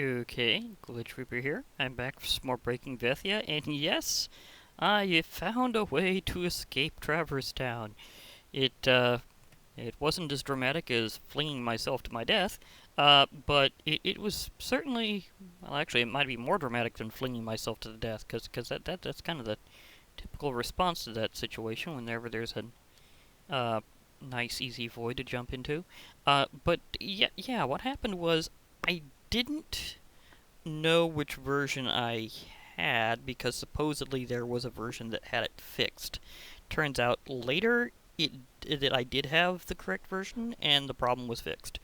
Okay, Glitch Reaper here. I'm back for some more Breaking Vethea, and yes, I found a way to escape Traverse Town. It wasn't as dramatic as flinging myself to my death, but it was certainly, well, actually, it might be more dramatic than flinging myself to the death, because that's kind of the typical response to that situation whenever there's a nice, easy void to jump into. But yeah, what happened was I didn't know which version I had because supposedly there was a version that had it fixed. Turns out later that I did have the correct version and the problem was fixed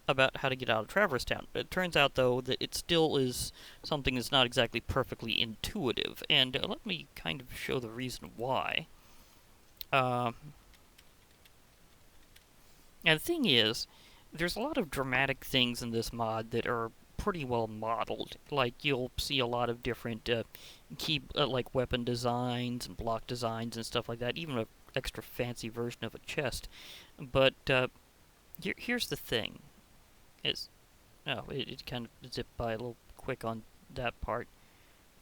about how to get out of Traverse Town. It turns out though that it still is something that's not exactly perfectly intuitive, and let me kind of show the reason why. Uh, and the thing is, there's a lot of dramatic things in this mod that are pretty well modeled. Like, you'll see a lot of different like weapon designs and block designs and stuff like that, even an extra fancy version of a chest. But here's the thing. It kind of zipped by a little quick on that part.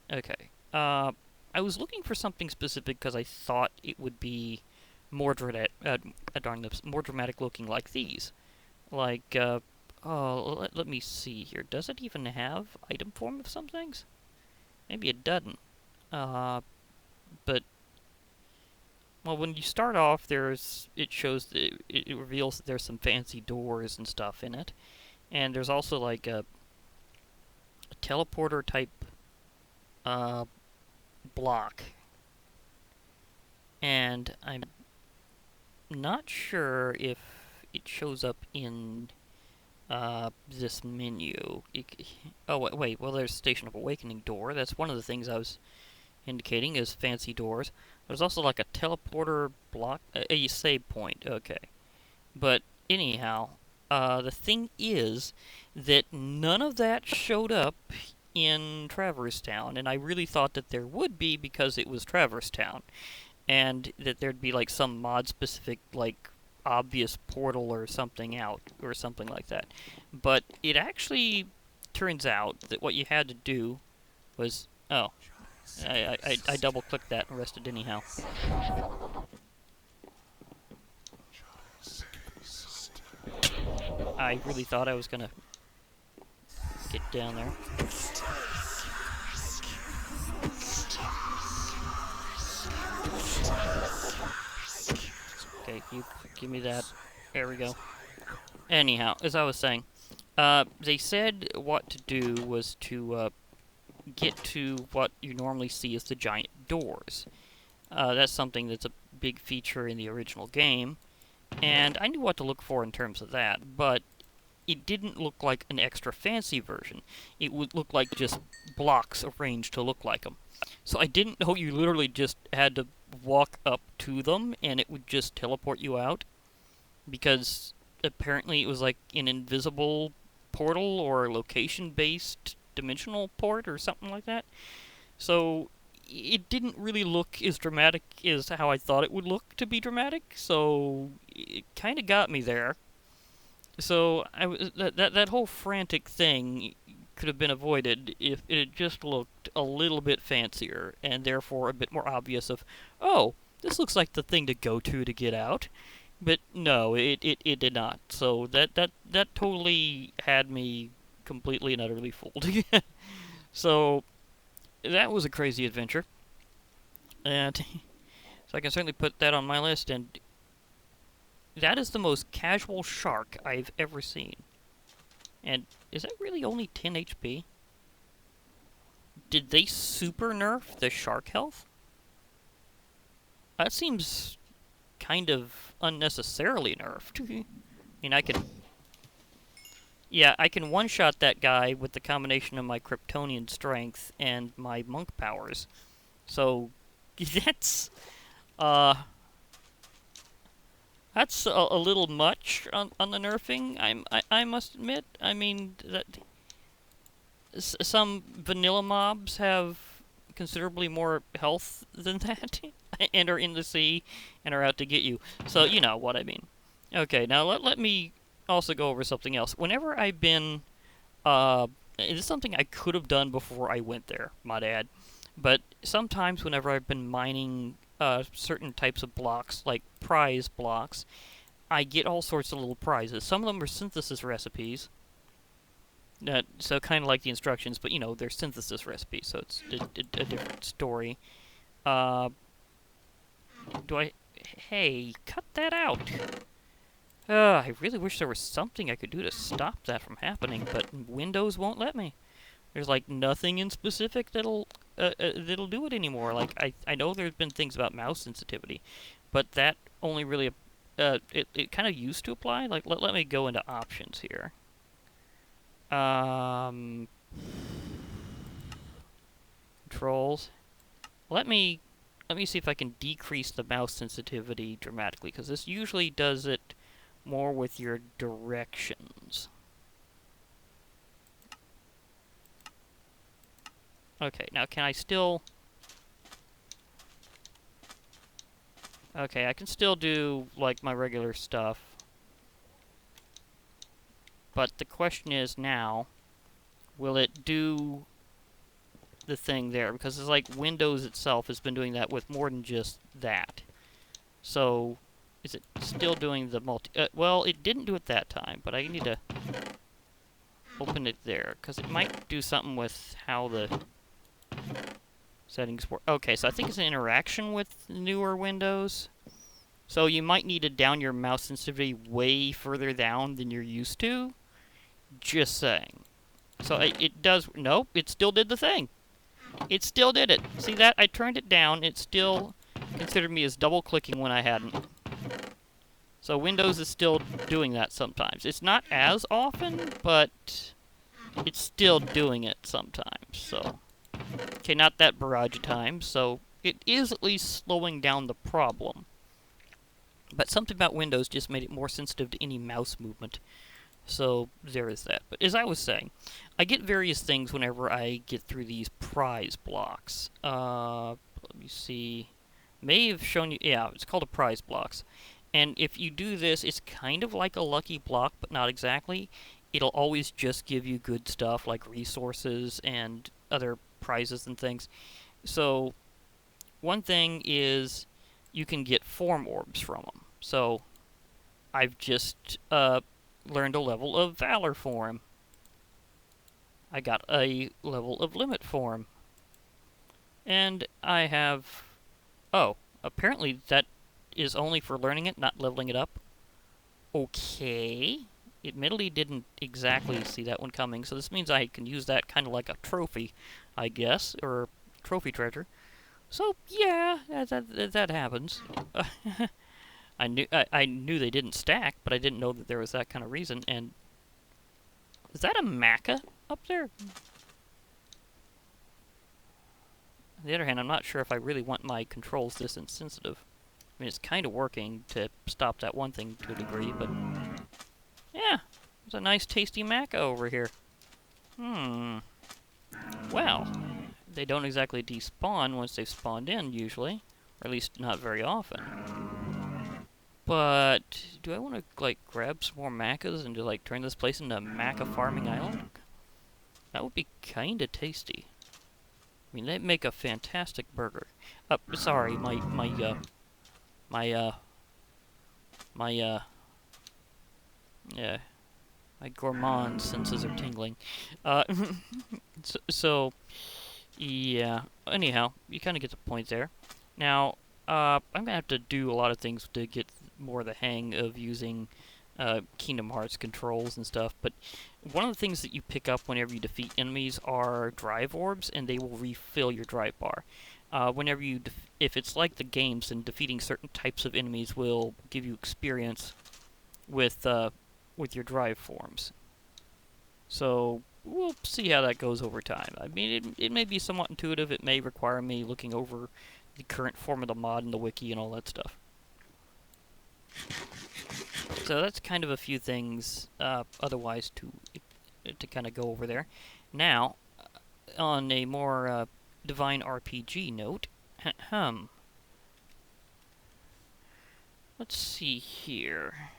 Okay. I was looking for something specific because I thought it would be more more dramatic looking like these. Like, oh, let me see here. Does it even have item form of some things? Maybe it doesn't. But, well, when you start off, it shows, it reveals that there's some fancy doors and stuff in it. And there's also, like, a teleporter type, block. And I'm not sure if it shows up in this menu. Oh, wait, well, there's Station of Awakening door. That's one of the things I was indicating is fancy doors. There's also like a teleporter block, a save point, okay. But anyhow, the thing is that none of that showed up in Traverse Town, and I really thought that there would be because it was Traverse Town, and that there'd be like some mod-specific, like, obvious portal or something out, or something like that. But it actually turns out that what you had to do was... Oh. I double-clicked that and rested anyhow. I really thought I was gonna get down there. Okay, you give me that. There we go. Anyhow, as I was saying, they said what to do was to get to what you normally see as the giant doors. That's something that's a big feature in the original game, and I knew what to look for in terms of that, but it didn't look like an extra fancy version. It would look like just blocks arranged to look like them. So I didn't know you literally just had to walk up to them and it would just teleport you out, because apparently it was like an invisible portal or location-based dimensional port or something like that. So it didn't really look as dramatic as how I thought it would look to be dramatic, so it kind of got me there. So that whole frantic thing could have been avoided if it had just looked a little bit fancier, and therefore a bit more obvious of, oh, this looks like the thing to go to get out. But no, it did not. So that totally had me completely and utterly fooled. So that was a crazy adventure, and so I can certainly put that on my list. And that is the most casual shark I've ever seen. And is that really only 10 HP? Did they super nerf the shark health? That seems kind of unnecessarily nerfed. I mean, yeah, I can one-shot that guy with the combination of my Kryptonian strength and my monk powers. So, that's a little much on the nerfing, I must admit. I mean, some vanilla mobs have considerably more health than that, and are in the sea, and are out to get you. So, you know what I mean. Okay, now let me also go over something else. Whenever I've been it is something I could have done before I went there, might add. But sometimes whenever I've been mining certain types of blocks, like prize blocks, I get all sorts of little prizes. Some of them are synthesis recipes. So kind of like the instructions, but they're synthesis recipes, so it's a different story. Uh, do I... Hey, cut that out! I really wish there was something I could do to stop that from happening, but Windows won't let me. There's like nothing in specific that'll do it anymore. Like I know there's been things about mouse sensitivity, but that only really it kind of used to apply. Like let me go into options here. Controls. Let me see if I can decrease the mouse sensitivity dramatically, because this usually does it more with your directions. Okay, now can I still... Okay, I can still do, like, my regular stuff. But the question is now, will it do the thing there? Because it's like Windows itself has been doing that with more than just that. So, is it still doing the multi... well, it didn't do it that time, but I need to open it there, because it might do something with how the settings work. Okay, so I think it's an interaction with newer Windows. So you might need to down your mouse sensitivity way further down than you're used to. Just saying. So it does... Nope, it still did the thing. It still did it. See that? I turned it down. It still considered me as double-clicking when I hadn't. So Windows is still doing that sometimes. It's not as often, but it's still doing it sometimes. So, okay, not that barrage of times. So it is at least slowing down the problem. But something about Windows just made it more sensitive to any mouse movement. So there is that. But as I was saying, I get various things whenever I get through these prize blocks. Let me see. May have shown you... Yeah, it's called a prize blocks. And if you do this, it's kind of like a lucky block, but not exactly. It'll always just give you good stuff like resources and other prizes and things. So one thing is you can get form orbs from them. So I've just learned a level of Valor form. I got a level of Limit form. And I have... Oh, apparently that is only for learning it, not leveling it up. Okay. Admittedly didn't exactly see that one coming, so this means I can use that kind of like a trophy, I guess, or trophy treasure. So, yeah, that happens. I knew they didn't stack, but I didn't know that there was that kind of reason. And is that a maca up there? On the other hand, I'm not sure if I really want my controls this insensitive. I mean, it's kind of working to stop that one thing to a degree, but yeah, there's a nice tasty maca over here. Well, they don't exactly despawn once they've spawned in, usually, or at least not very often. But do I want to like grab some more macas and to like turn this place into a maca farming island? That would be kind of tasty. I mean, they'd make a fantastic burger. Sorry, my gourmand senses are tingling. So, yeah. Anyhow, you kind of get the point there. Now, I'm gonna have to do a lot of things to get more of the hang of using Kingdom Hearts controls and stuff, but one of the things that you pick up whenever you defeat enemies are drive orbs, and they will refill your drive bar. Whenever you, if it's like the games, then defeating certain types of enemies will give you experience with your drive forms. So we'll see how that goes over time. I mean, it may be somewhat intuitive. It may require me looking over the current form of the mod and the wiki and all that stuff. So that's kind of a few things otherwise to kind of go over there. Now, on a more Divine RPG note, let's see here.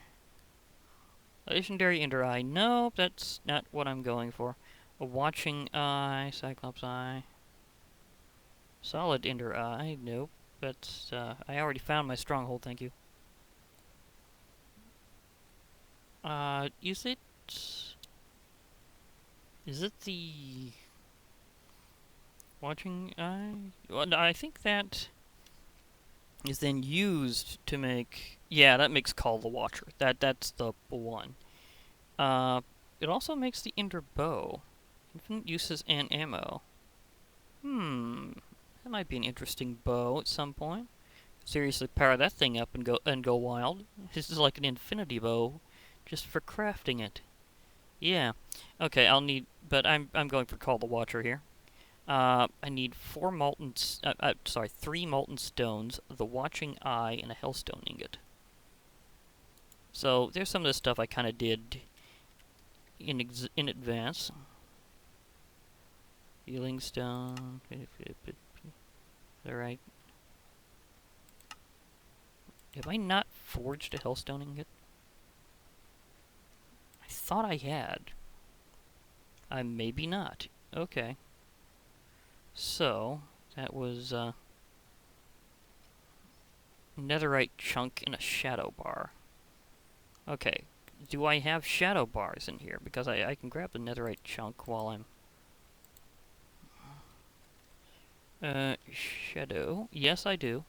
Legendary Ender Eye. No, that's not what I'm going for. A watching eye, Cyclops eye. Solid ender eye, nope. But, I already found my stronghold, thank you. Is it... Is it the... Watching eye? Well, no, I think that is then used to make... Yeah, that makes Call the Watcher. That's the one. It also makes the ender bow. Infinite uses and ammo. That might be an interesting bow at some point. Seriously, power that thing up and go wild. This is like an infinity bow, just for crafting it. Yeah. Okay, I'll need, but I'm going for Call the Watcher here. I need 3 molten stones, the Watching Eye, and a Hellstone ingot. So there's some of the stuff I kind of did in advance. Healing stone. Alright. Have I not forged a Hellstone ingot? I thought I had. Maybe not. Okay. So, that was, netherite chunk and a shadow bar. Okay. Do I have shadow bars in here? Because I can grab the netherite chunk while I'm... shadow. Yes, I do.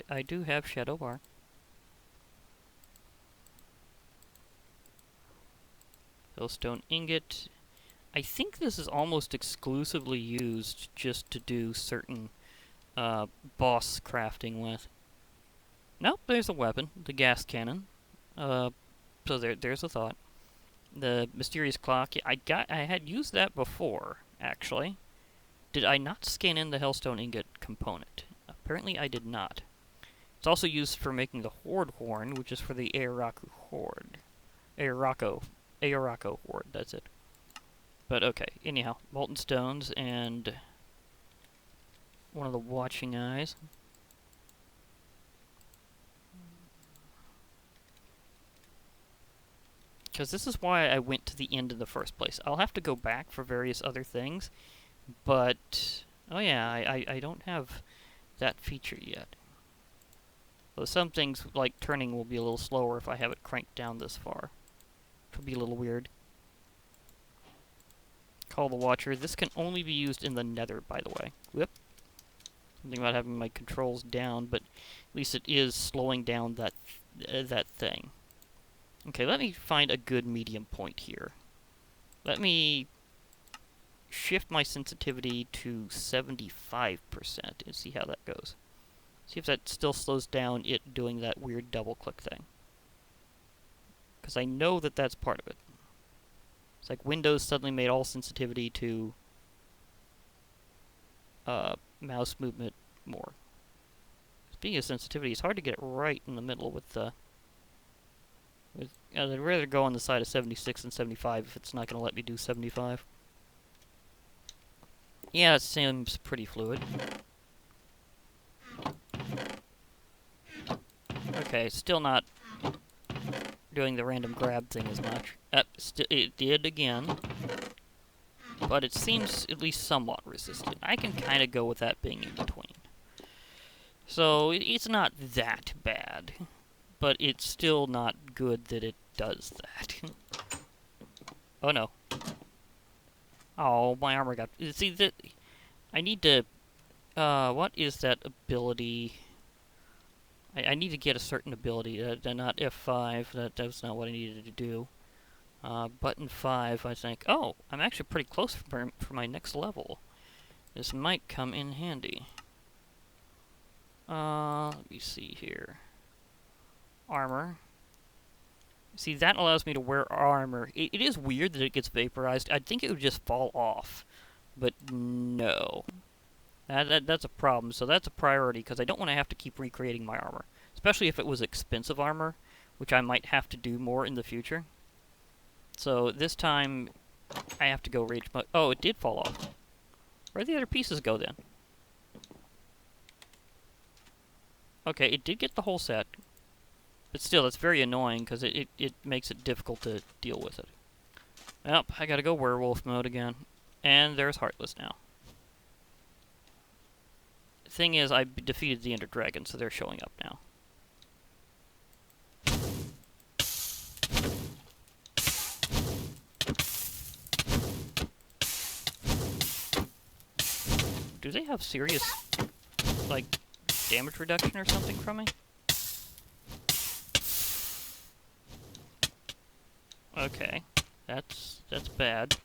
I do have shadow bar. Hillstone ingot. I think this is almost exclusively used just to do certain boss crafting with. Nope, there's a weapon, the gas cannon. So there's a thought. The mysterious clock. I had used that before, actually. Did I not scan in the Hellstone ingot component? Apparently I did not. It's also used for making the Horde horn, which is for the Aoraku horde. Aorako horde, that's it. But okay, anyhow, molten stones and one of the watching eyes. Because this is why I went to the end in the first place. I'll have to go back for various other things, but... Oh yeah, I don't have that feature yet. So some things, like turning, will be a little slower if I have it cranked down this far. It'll be a little weird. Call the Watcher. This can only be used in the nether, by the way. Whoop. Something about having my controls down, but at least it is slowing down that thing. Okay, let me find a good medium point here. Let me shift my sensitivity to 75% and see how that goes. See if that still slows down it doing that weird double-click thing. Because I know that that's part of it. It's like Windows suddenly made all sensitivity to mouse movement more. Speaking of sensitivity, it's hard to get it right in the middle with the... I'd rather go on the side of 76 than 75 if it's not going to let me do 75. Yeah, it seems pretty fluid. Okay, still not doing the random grab thing as much. It did again. But it seems at least somewhat resistant. I can kind of go with that being in between. So, it's not that bad. But it's still not good that it does that. Oh no. Oh, my armor got... See, I need to... what is that ability? I need to get a certain ability. Not F5. That's not what I needed to do. Button 5, I think. Oh, I'm actually pretty close for my next level. This might come in handy. Let me see here. Armor. See, that allows me to wear armor. It is weird that it gets vaporized. I'd think it would just fall off. But no. That's a problem. So that's a priority, because I don't want to have to keep recreating my armor. Especially if it was expensive armor, which I might have to do more in the future. So this time, I have to go rage mode. Oh, it did fall off. Where'd the other pieces go then? Okay, it did get the whole set. But still, that's very annoying, because it makes it difficult to deal with it. Well, I gotta go werewolf mode again. And there's Heartless now. Thing is, I defeated the Ender Dragon, so they're showing up now. Do they have serious, like, damage reduction or something from me? Okay, that's bad.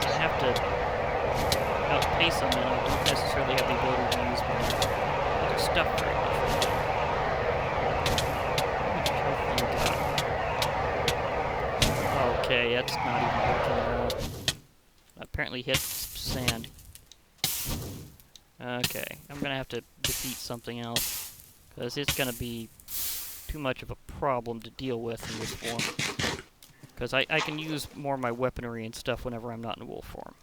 I have to outpace them, and I don't necessarily have the ability to use my other stuff very much. Okay, that's not even working at all. Apparently hit sand. Okay, I'm gonna have to defeat something else, because it's gonna be too much of a problem to deal with in this form. Because I can use more of my weaponry and stuff whenever I'm not in wolf form.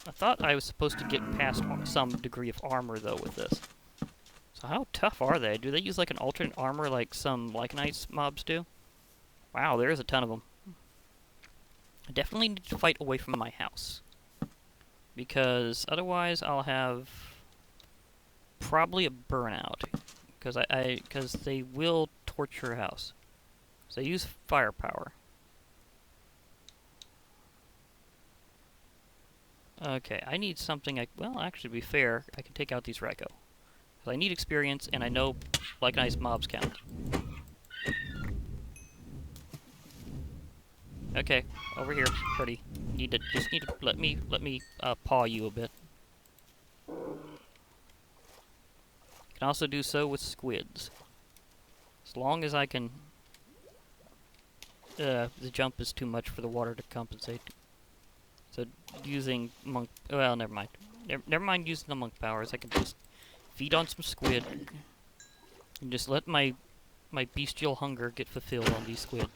I thought I was supposed to get past some degree of armor, though, with this. So how tough are they? Do they use, like, an alternate armor like some Lycanites mobs do? Wow, there is a ton of them. I definitely need to fight away from my house. Because otherwise I'll have probably a burnout. Because they will torch your house. So they use firepower. Okay, I need something well, actually, to be fair, I can take out these Ryko. Because I need experience, and I know like nice mobs count. Okay, over here, pretty. Just need to let me paw you a bit. Can also do so with squids. As long as I can. The jump is too much for the water to compensate. So using monk. Well, never mind. Never mind using the monk powers. I can just feed on some squid and just let my bestial hunger get fulfilled on these squid.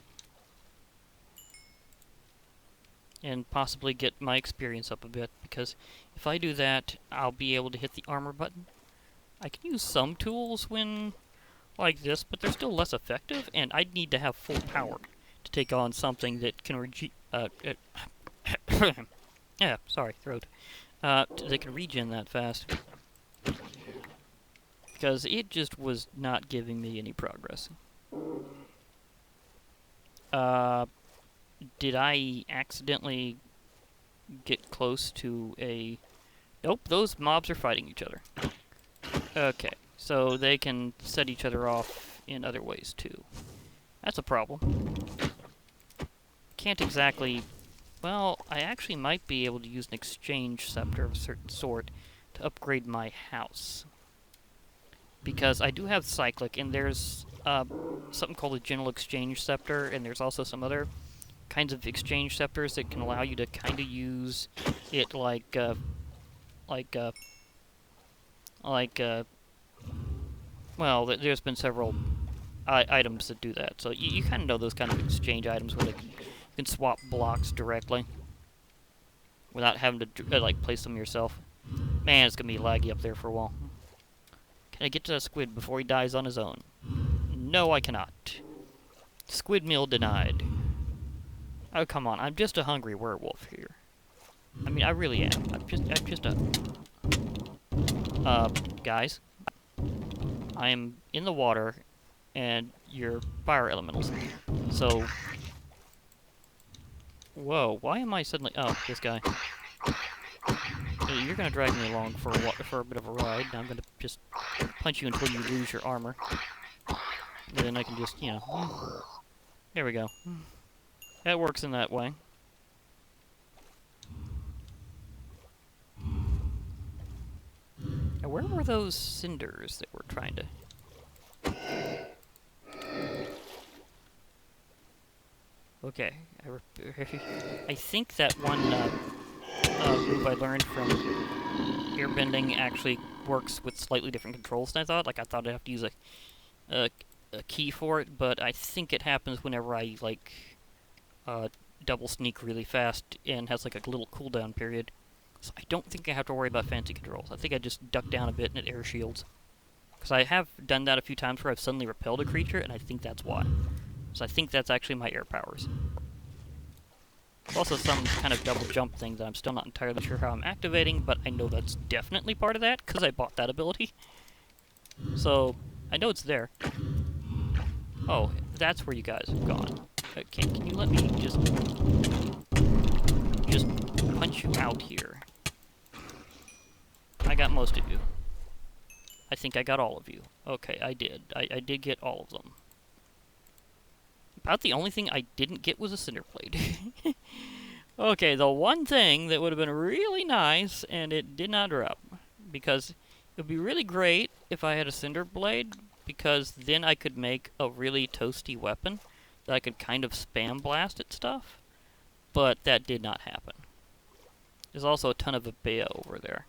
And possibly get my experience up a bit, because if I do that, I'll be able to hit the armor button. I can use some tools when like this, but they're still less effective, and I'd need to have full power to take on something that can yeah, sorry, throat. That can regen that fast. Because it just was not giving me any progress. Did I accidentally get close to a... Nope, those mobs are fighting each other. Okay, so they can set each other off in other ways, too. That's a problem. Can't exactly... Well, I actually might be able to use an exchange scepter of a certain sort to upgrade my house. Because I do have cyclic, and there's something called a general exchange scepter, and there's also some other kinds of exchange scepters that can allow you to kind of use it well, there's been several items that do that. So you kind of know those kind of exchange items where you can swap blocks directly without having to like place them yourself. Man, it's gonna be laggy up there for a while. Can I get to that squid before he dies on his own? No, I cannot. Squid meal denied. Oh, come on. I'm just a hungry werewolf here. I mean, I really am. I'm just a... guys. I am in the water, and you're fire elementals. So... Whoa, why am I suddenly... Oh, this guy. You're gonna drag me along for a bit of a ride, and I'm gonna just punch you until you lose your armor. And then I can just, you know... There we go. That works in that way. Now, where were those cinders that we're trying to... Okay. I think that one move I learned from airbending actually works with slightly different controls than I thought. Like, I thought I'd have to use a key for it, but I think it happens whenever I, like... double sneak really fast and has like a little cooldown period. So I don't think I have to worry about fancy controls. I think I just duck down a bit and it air shields. Because I have done that a few times where I've suddenly repelled a creature, and I think that's why. So I think that's actually my air powers. There's also some kind of double jump thing that I'm still not entirely sure how I'm activating, but I know that's definitely part of that, because I bought that ability. So, I know it's there. Oh, that's where you guys have gone. Can you let me just punch you out here? I got most of you. I think I got all of you. Okay, I did. I did get all of them. About the only thing I didn't get was a cinder blade. Okay, the one thing that would have been really nice, and it did not drop, because it would be really great if I had a cinder blade, because then I could make a really toasty weapon that I could kind of spam blast at stuff, but that did not happen. There's also a ton of Abea over there.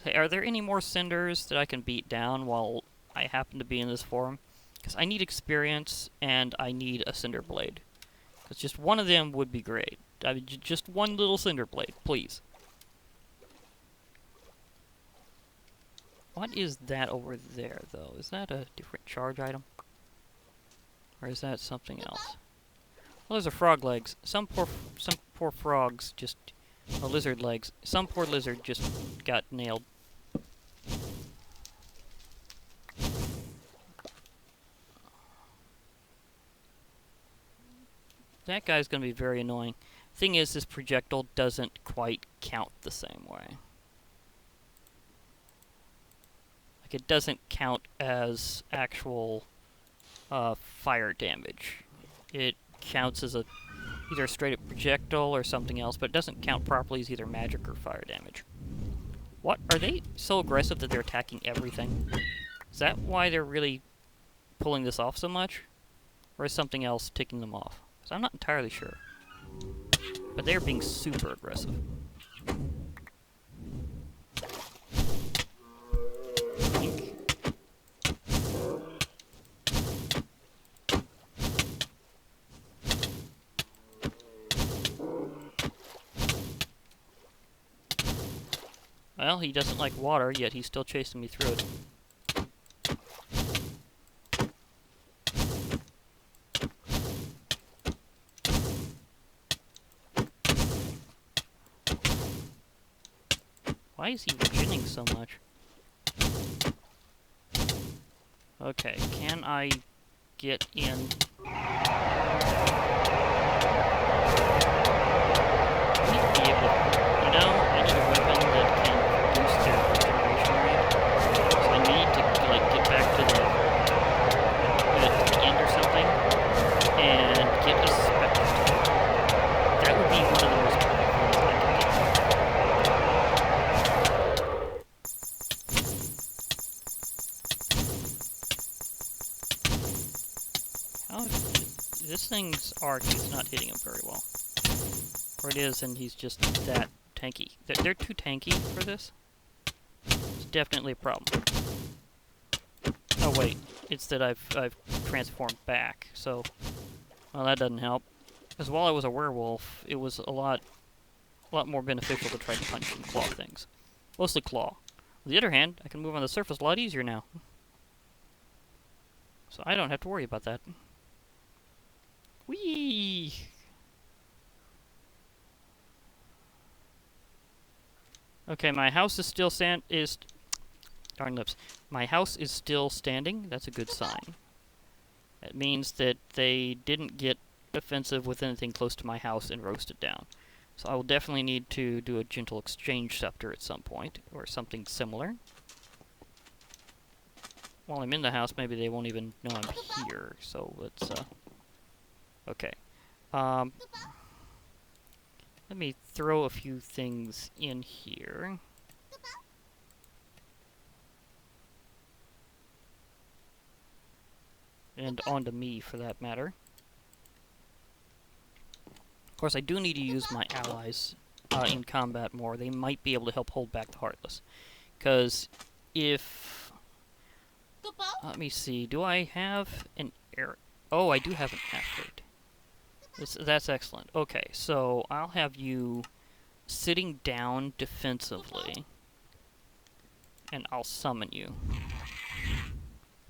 Hey, are there any more cinders that I can beat down while I happen to be in this forum? Because I need experience, and I need a cinder blade. Because just one of them would be great. I mean, just one little cinder blade, please. What is that over there, though? Is that a different charge item? Or is that something else? Well, those are frog legs. Some poor frogs just... or lizard legs. Some poor lizard just got nailed. That guy's going to be very annoying. Thing is, this projectile doesn't quite count the same way. Like, it doesn't count as actual fire damage. It counts as either a straight-up projectile or something else, but it doesn't count properly as either magic or fire damage. What? Are they so aggressive that they're attacking everything? Is that why they're really pulling this off so much? Or is something else ticking them off? Because I'm not entirely sure. But they're being super aggressive. Well, he doesn't like water, yet he's still chasing me through it. Why is he regening so much? Okay, can I get in? I need to be able to, I need a weapon that can boost their regeneration rate. So I need to, like, get back to the end or something, and get a spectre. That would be one of the most perfect ones I can get. How this thing's arc is not hitting him very well. Or it is, and he's just that tanky. They're too tanky for this. It's definitely a problem. Oh wait, it's that I've transformed back, so well that doesn't help. Because while I was a werewolf, it was a lot more beneficial to try to punch and claw things. Mostly claw. On the other hand, I can move on the surface a lot easier now. So I don't have to worry about that. Whee! Okay, my house is still darn lips. My house is still standing. That's a good sign. That means that they didn't get offensive with anything close to my house and roast it down. So I will definitely need to do a gentle exchange scepter at some point, or something similar. While I'm in the house, maybe they won't even know I'm here, so let's, okay. Let me throw a few things in here. And onto me, for that matter. Of course, I do need to use my allies in combat more. They might be able to help hold back the Heartless. Because if... let me see. Do I have an air... Oh, I do have an athlete. That's excellent. Okay, so I'll have you sitting down defensively, and I'll summon you.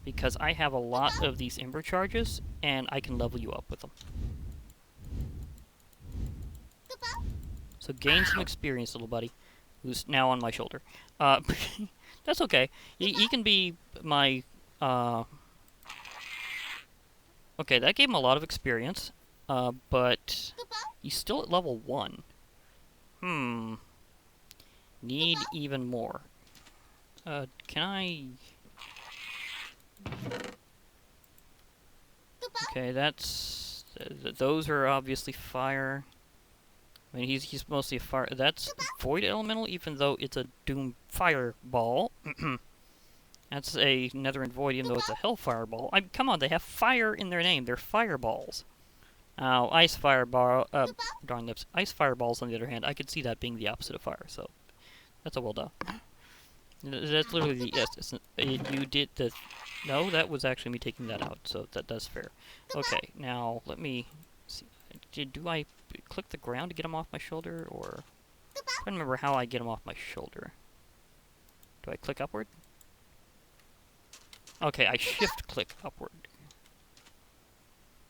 Because I have a lot of these Ember charges, and I can level you up with them. So gain some experience, little buddy, who's now on my shoulder. That's okay. He can be my... Okay, that gave him a lot of experience, but he's still at level 1. Need even more. Can I... Okay, that's... those are obviously fire. I mean, he's mostly a fire... That's Void Elemental, even though it's a Doom Fireball. That's a Nether and Void, even though it's a Hell Fireball. Come on, they have fire in their name. They're fireballs. Now, Ice Fireball... darn lips. Ice Fireballs, on the other hand, I could see that being the opposite of fire, so... That's a well done. That's literally the... Yes, you did the... No, that was actually me taking that out, so that's fair. Okay, now, let me... see. Do I click the ground to get him off my shoulder, or... I don't remember how I get him off my shoulder. Do I click upward? Okay, I shift-click upward.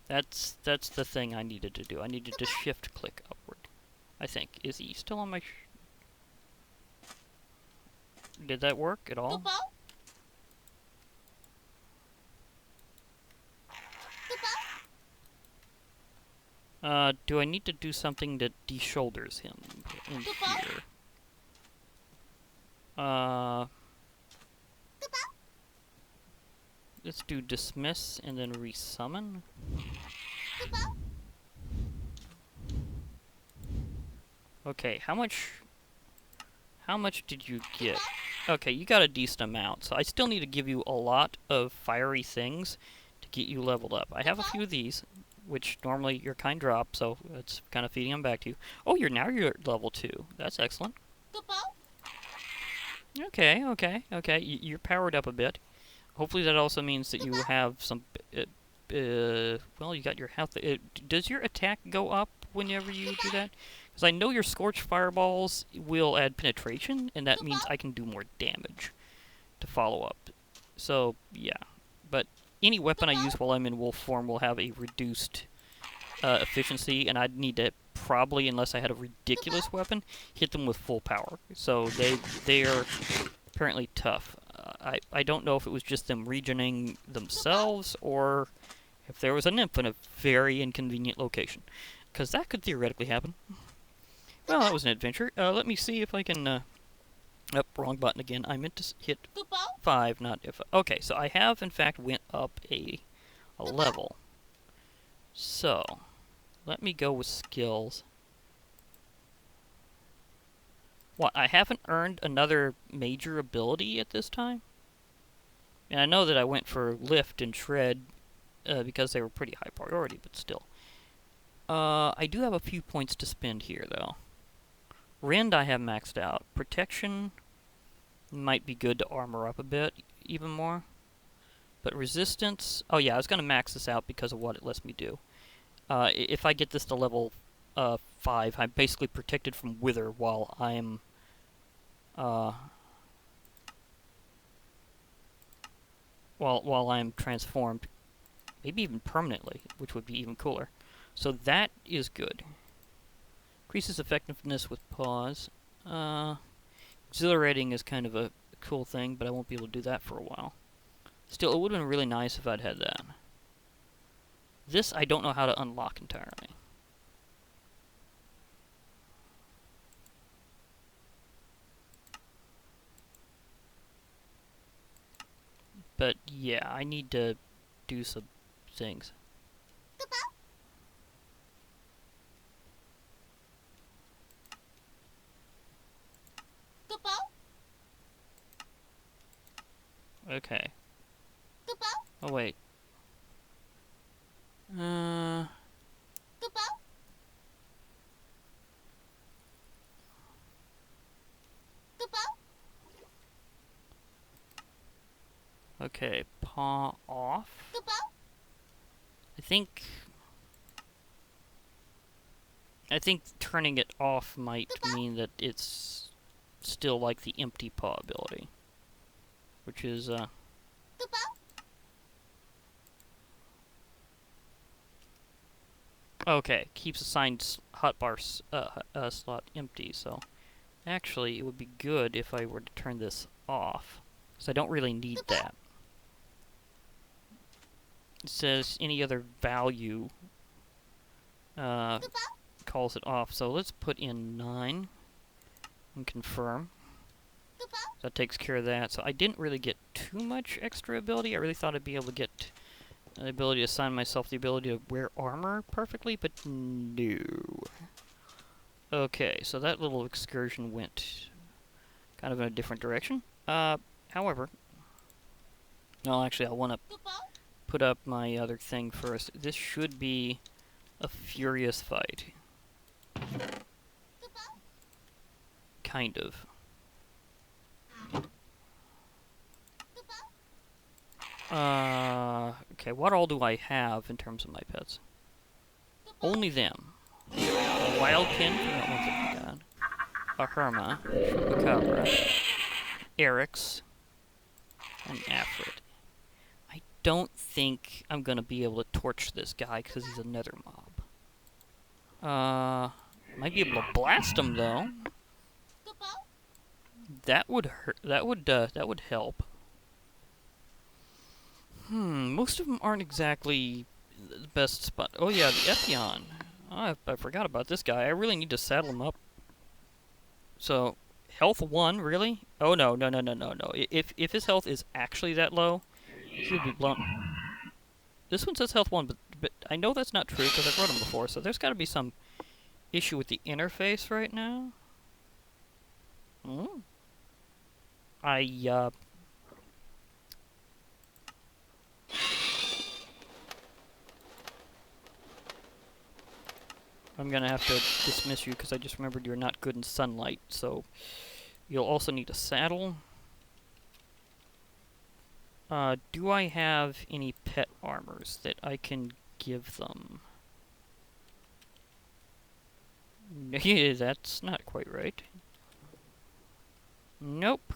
That's the thing I needed to do. I needed to shift-click upward, I think. Is he still on my... Did that work at all? Do I need to do something that de-shoulders him in here? Let's do dismiss and then resummon. Okay, how much did you get? Okay, you got a decent amount, so I still need to give you a lot of fiery things to get you leveled up. I have a few of these, which normally your kind drop, so it's kind of feeding them back to you. Oh, you're level 2. That's excellent. Okay. You're powered up a bit. Hopefully that also means that you have some... well, you got your health... does your attack go up whenever you do that? Because I know your Scorch Fireballs will add penetration, and that means I can do more damage to follow up. So, yeah. But any weapon I use while I'm in wolf form will have a reduced efficiency, and I'd need to probably, unless I had a ridiculous weapon, hit them with full power. So they're apparently tough. I don't know if it was just them regening themselves, or if there was an nymph in a very inconvenient location. Because that could theoretically happen. Well, that was an adventure. Let me see if I can... wrong button again. I meant to hit 5, not if... Okay, so I have, in fact, went up a level. So, let me go with skills. What, I haven't earned another major ability at this time? And I know that I went for lift and shred because they were pretty high priority, but still. I do have a few points to spend here, though. Rend I have maxed out. Protection might be good to armor up a bit, even more. But resistance... Oh yeah, I was going to max this out because of what it lets me do. If I get this to level 5, I'm basically protected from wither while I'm... while I'm transformed. Maybe even permanently, which would be even cooler. So that is good. Increases effectiveness with pause. Exhilarating is kind of a cool thing, but I won't be able to do that for a while. Still, it would have been really nice if I'd had that. This I don't know how to unlock entirely. But yeah, I need to do some things. Okay. Oh wait. Okay, paw off. I think turning it off might mean that it's still like the empty paw ability, which is okay. Keeps assigned hotbar slot empty. So actually, it would be good if I were to turn this off, because I don't really need that. It says any other value calls it off. So let's put in 9 and confirm. That takes care of that. So I didn't really get too much extra ability. I really thought I'd be able to get the ability to assign myself the ability to wear armor perfectly, but no. Okay, so that little excursion went kind of in a different direction. However, no, actually I want to put up my other thing first. This should be a furious fight. Kind of. Okay, what all do I have in terms of my pets? Only them. A Wildkin, that one's a god. A Herma, Chupacabra, Eric's, and Afrid. I don't think I'm gonna be able to torch this guy because he's a nether mob. Might be able to blast him though. That would hurt. That would help. Most of them aren't exactly the best spot. Oh yeah, the Epion. Oh, I forgot about this guy. I really need to saddle him up. So, health 1, really? Oh no. If his health is actually that low, he would be blown. This one says health 1, but I know that's not true because I've run him before, so there's got to be some issue with the interface right now. I'm gonna have to dismiss you because I just remembered you're not good in sunlight, so you'll also need a saddle. Do I have any pet armors that I can give them? Yeah, that's not quite right. Nope.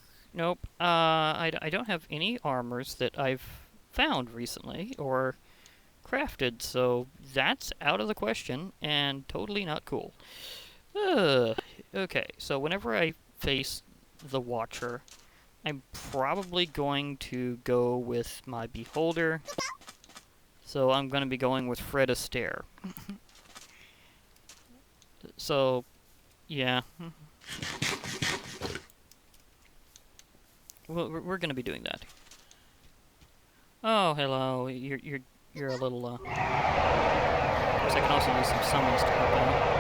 I don't have any armors that I've found recently, or crafted, so that's out of the question, and totally not cool. Okay, so whenever I face the Watcher, I'm probably going to go with my Beholder, so I'm going to be going with Fred Astaire. So, yeah. Well, we're going to be doing that. Oh, hello. You're a little, Of course, I can also use some summons to help out.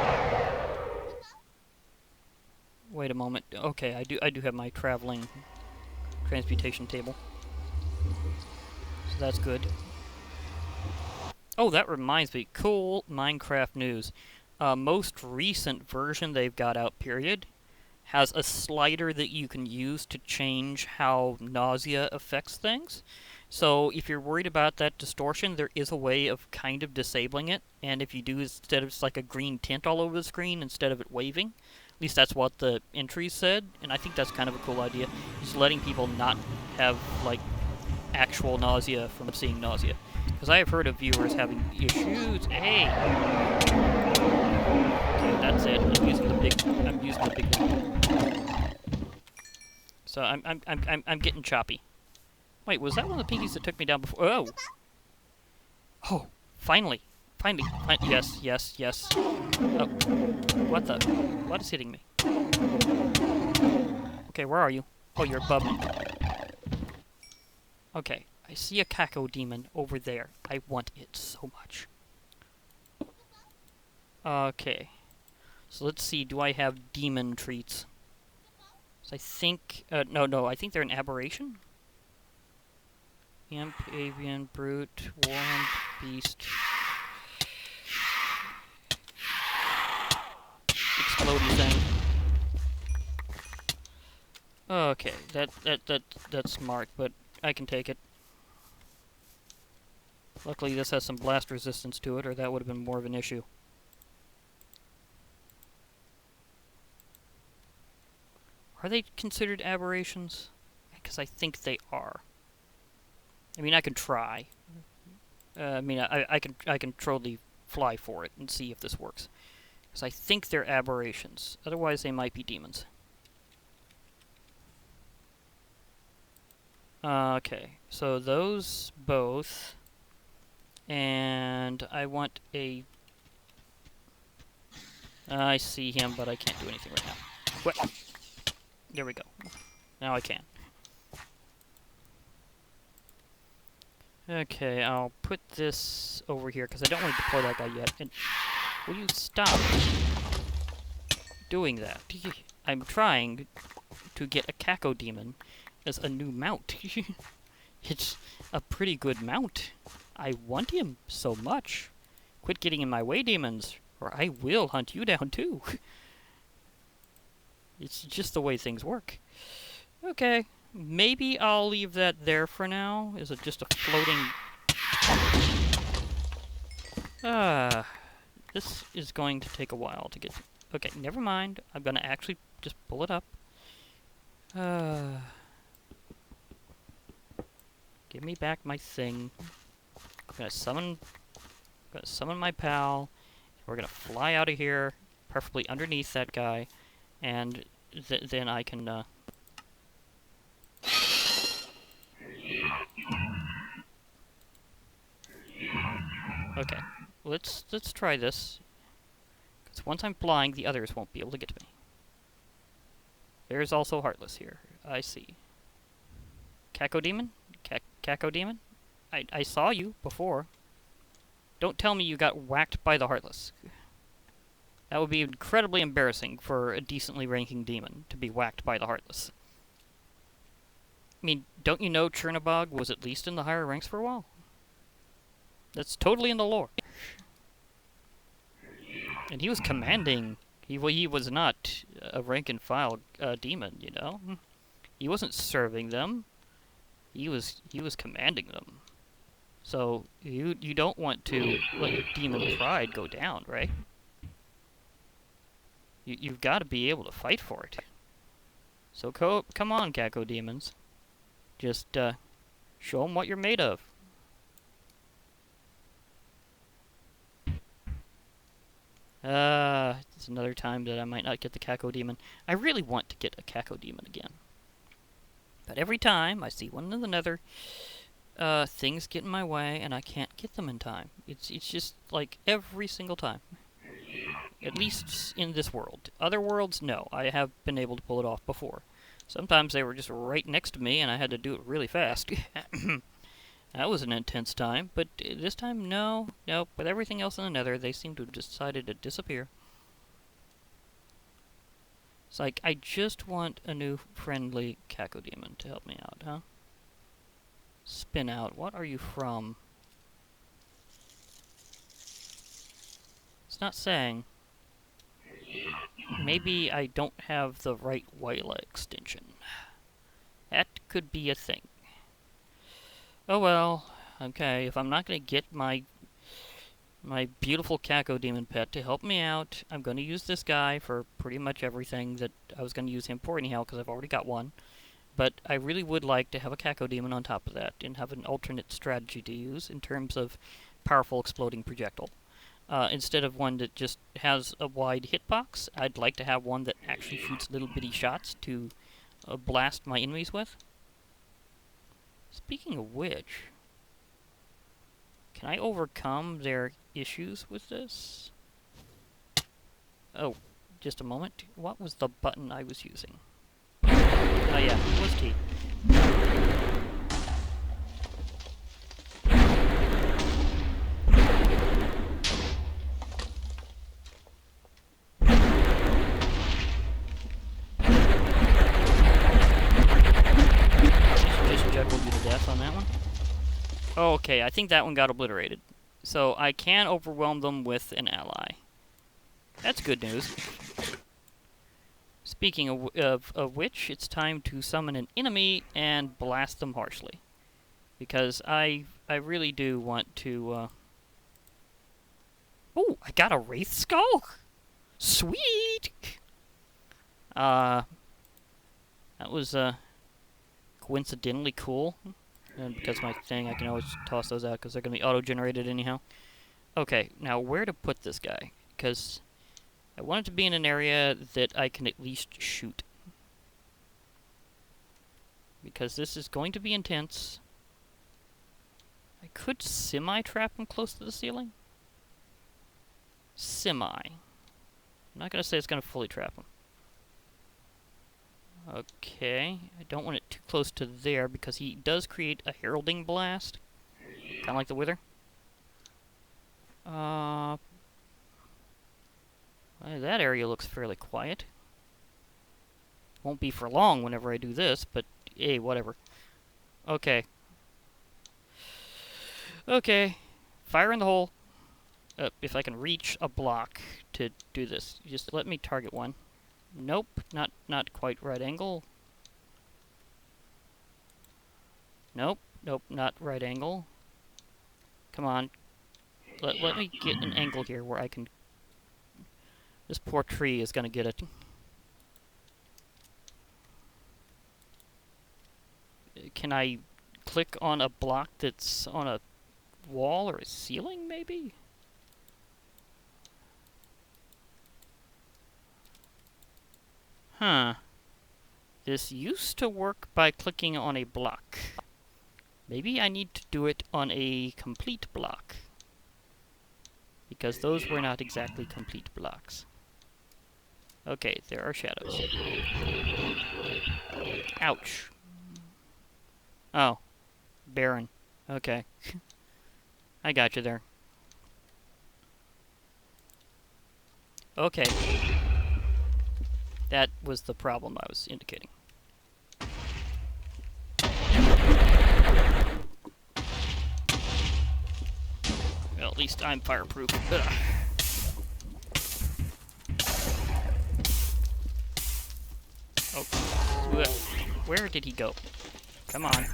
Wait a moment. Okay, I do have my traveling transmutation table. So that's good. Oh, that reminds me. Cool Minecraft news. Most recent version they've got out, period, has a slider that you can use to change how nausea affects things. So if you're worried about that distortion, there is a way of kind of disabling it. And if you do, instead of just like a green tint all over the screen instead of it waving, at least that's what the entries said. And I think that's kind of a cool idea. Just letting people not have like actual nausea from seeing nausea. Because I have heard of viewers having issues. Hey! Okay, that's it. I'm using the big one. So I'm getting choppy. Wait, was that one of the piggies that took me down before? Oh! Oh, finally. Yes. Oh, what is hitting me? Okay, where are you? Oh, you're above me. Okay, I see a Kako demon over there. I want it so much. Okay. So let's see, do I have demon treats? So I think, no, I think they're an aberration? Imp, avian, brute, worm, beast. Explodey thing. Okay, that's smart, but I can take it. Luckily this has some blast resistance to it, or that would have been more of an issue. Are they considered aberrations? Because I think they are. I mean, I can try. I can totally fly for it and see if this works. Because I think they're aberrations. Otherwise, they might be demons. Okay, so those both. And I want a... I see him, but I can't do anything right now. What? There we go. Now I can. Okay, I'll put this over here, because I don't want to deploy that guy yet. And will you stop doing that? I'm trying to get a Caco Demon as a new mount. It's a pretty good mount. I want him so much. Quit getting in my way, demons, or I will hunt you down too. It's just the way things work. Okay, maybe I'll leave that there for now. Is it just a floating... this is going to take a while to get to. Okay, never mind. I'm gonna actually just pull it up. Give me back my thing. I'm gonna summon my pal. We're gonna fly out of here, preferably underneath that guy, and then I can. Okay, let's try this. Because once I'm flying, the others won't be able to get to me. There's also Heartless here. I see. Caco Demon? Caco Demon? I saw you before. Don't tell me you got whacked by the Heartless. That would be incredibly embarrassing for a decently ranking demon to be whacked by the Heartless. I mean, don't you know Chernobog was at least in the higher ranks for a while? That's totally in the lore. And he was commanding. He was not a rank and file demon, you know? He wasn't serving them. He was commanding them. So you don't want to let your demon pride go down, right? You've got to be able to fight for it. So come on, Caco demons. Just show them what you're made of. It's another time that I might not get the Caco demon. I really want to get a Caco demon again. But every time I see one in the nether, things get in my way and I can't get them in time. It's just like every single time. At least in this world. Other worlds, no. I have been able to pull it off before. Sometimes they were just right next to me and I had to do it really fast. That was an intense time, but this time, no. Nope. With everything else in the nether, they seem to have decided to disappear. It's like, I just want a new friendly Caco demon to help me out, huh? Spin out. What are you from? It's not saying. Maybe I don't have the right Wayla extension. That could be a thing. Oh well. Okay, if I'm not going to get my beautiful Caco demon pet to help me out, I'm going to use this guy for pretty much everything that I was going to use him for anyhow, because I've already got one. But I really would like to have a Caco demon on top of that, and have an alternate strategy to use in terms of powerful exploding projectile. Instead of one that just has a wide hitbox, I'd like to have one that actually shoots little bitty shots to blast my enemies with. Speaking of which, can I overcome their issues with this? Oh, just a moment. What was the button I was using? Oh yeah, it was T. On that one. Okay, I think that one got obliterated. So I can overwhelm them with an ally. That's good news. Speaking of which, it's time to summon an enemy and blast them harshly. Because I really do want to... Oh, I got a Wraith Skull! Sweet! That was coincidentally cool. And because my thing, I can always toss those out because they're going to be auto-generated anyhow. Okay, now where to put this guy? Because I want it to be in an area that I can at least shoot. Because this is going to be intense. I could semi-trap him close to the ceiling. Semi. I'm not going to say it's going to fully trap him. Okay, I don't want it too close to there because he does create a heralding blast. Kind of like the Wither. Well, that area looks fairly quiet. Won't be for long whenever I do this, but hey, whatever. Okay. Okay. Fire in the hole. If I can reach a block to do this. Just let me target one. Nope, not quite right angle. Nope, not right angle. Come on. Let me get an angle here where I can... This poor tree is gonna get it. Can I click on a block that's on a wall or a ceiling, maybe? Huh. This used to work by clicking on a block. Maybe I need to do it on a complete block. Because those were not exactly complete blocks. Okay, there are shadows. Ouch. Oh. Barren. Okay. I got you there. Okay. That was the problem I was indicating. Well, at least I'm fireproof. Ugh. Oh. Ugh. Where did he go? Come on.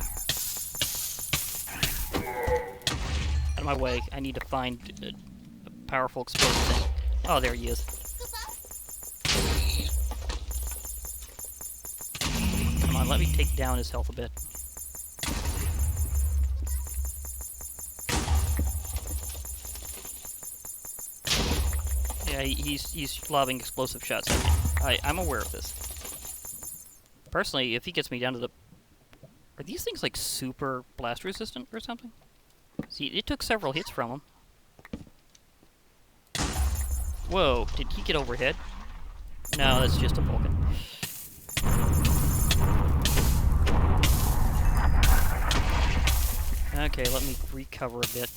Out of my way. I need to find a powerful explosive thing. Oh, there he is. Come on, let me take down his health a bit. Yeah, he's lobbing explosive shots at me. I'm aware of this. Personally, if he gets me down to the... Are these things like super blast resistant or something? See, it took several hits from him. Whoa, did he get overhead? No, that's just a Vulcan. Okay, let me recover a bit.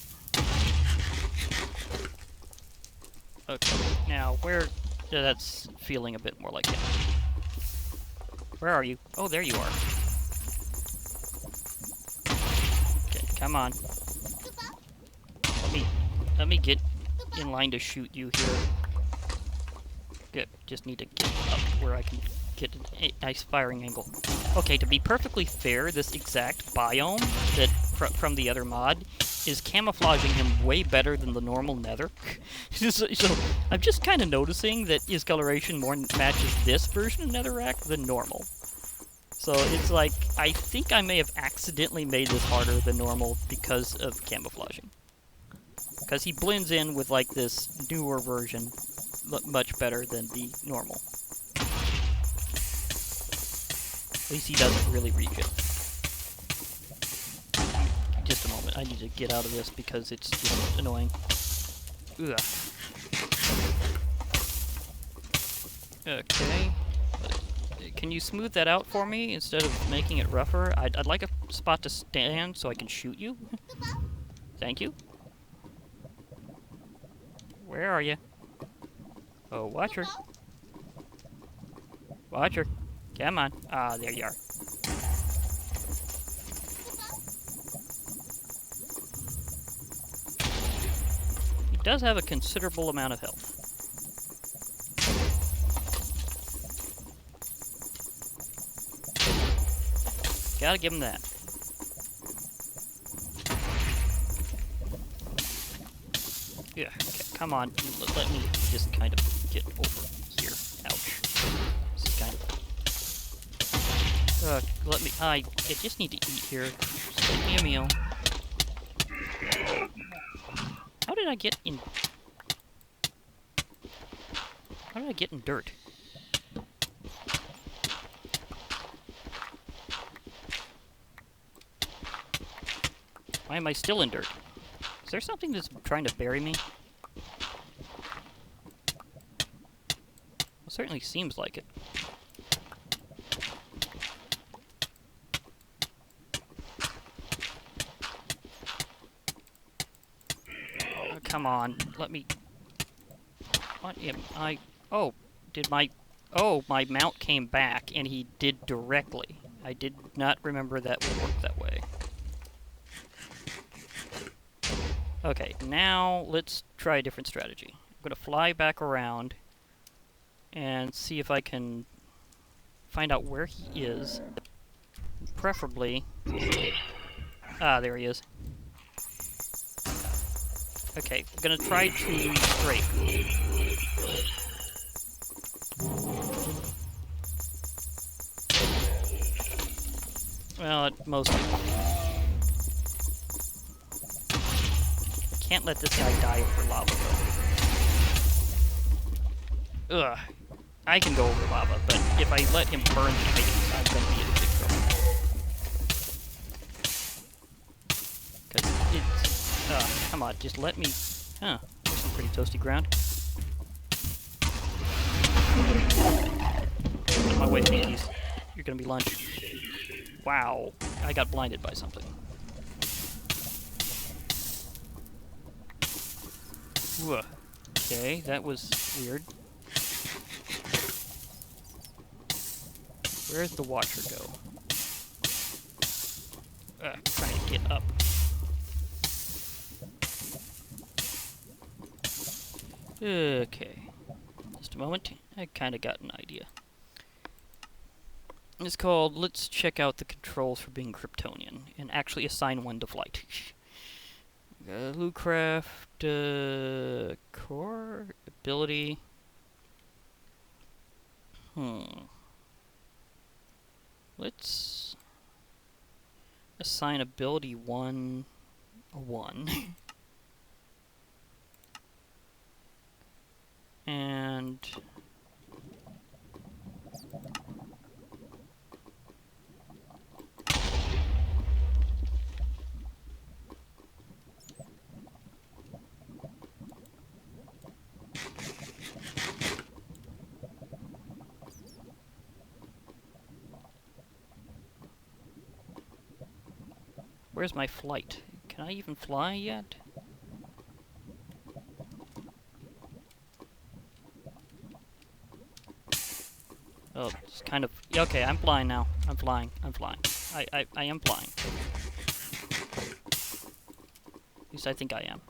Okay, now where... that's feeling a bit more like him. Where are you? Oh, there you are. Okay, come on. Let me get in line to shoot you here. Good, just need to get up where I can get a nice firing angle. Okay, to be perfectly fair, this exact biome that from the other mod is camouflaging him way better than the normal nether. So I'm just kind of noticing that his coloration more matches this version of netherrack than normal. So it's like, I think I may have accidentally made this harder than normal because of camouflaging. Because he blends in with like this newer version much better than the normal. At least he doesn't really reach it. Just a moment, I need to get out of this because it's just annoying. Ugh. Okay. Can you smooth that out for me instead of making it rougher? I'd like a spot to stand so I can shoot you. Thank you. Where are you? Oh, Watcher. Watcher. Come on. Ah, there you are. He does have a considerable amount of health. Gotta give him that. Yeah, okay, come on. Let me just kind of get over here. Ouch. This is kind of... Let me... I just need to eat here. Just give me a meal. How did I get in... How did I get in dirt? Why am I still in dirt? Is there something that's trying to bury me? It certainly seems like it. Oh, come on, let me... What am I... Oh, did my... Oh, my mount came back, and he did directly. I did not remember that would work that way. Okay, now let's try a different strategy. I'm going to fly back around and see if I can find out where he is. Preferably... Ah, there he is. Okay, I'm going to try to strafe. Well, at most... Can't let this guy die over lava, though. Ugh. I can go over lava, but if I let him burn the items, I'm gonna be in big trouble. Because it's... come on, just let me... Huh. There's some pretty toasty ground. Get out of my way, Yankees. You're gonna be lunch. Wow. I got blinded by something. Whoa. Okay, that was weird. Where's the watcher go? Trying to get up. Okay. Just a moment. I kind of got an idea. It's called Let's Check Out the Controls for Being Kryptonian and actually assign one to flight. Lootcraft, core, ability. Let's assign ability 1 a 1. And... Where's my flight? Can I even fly yet? Oh, it's kind of... Okay, I'm flying now. I'm flying. I'm flying. I am flying. At least I think I am.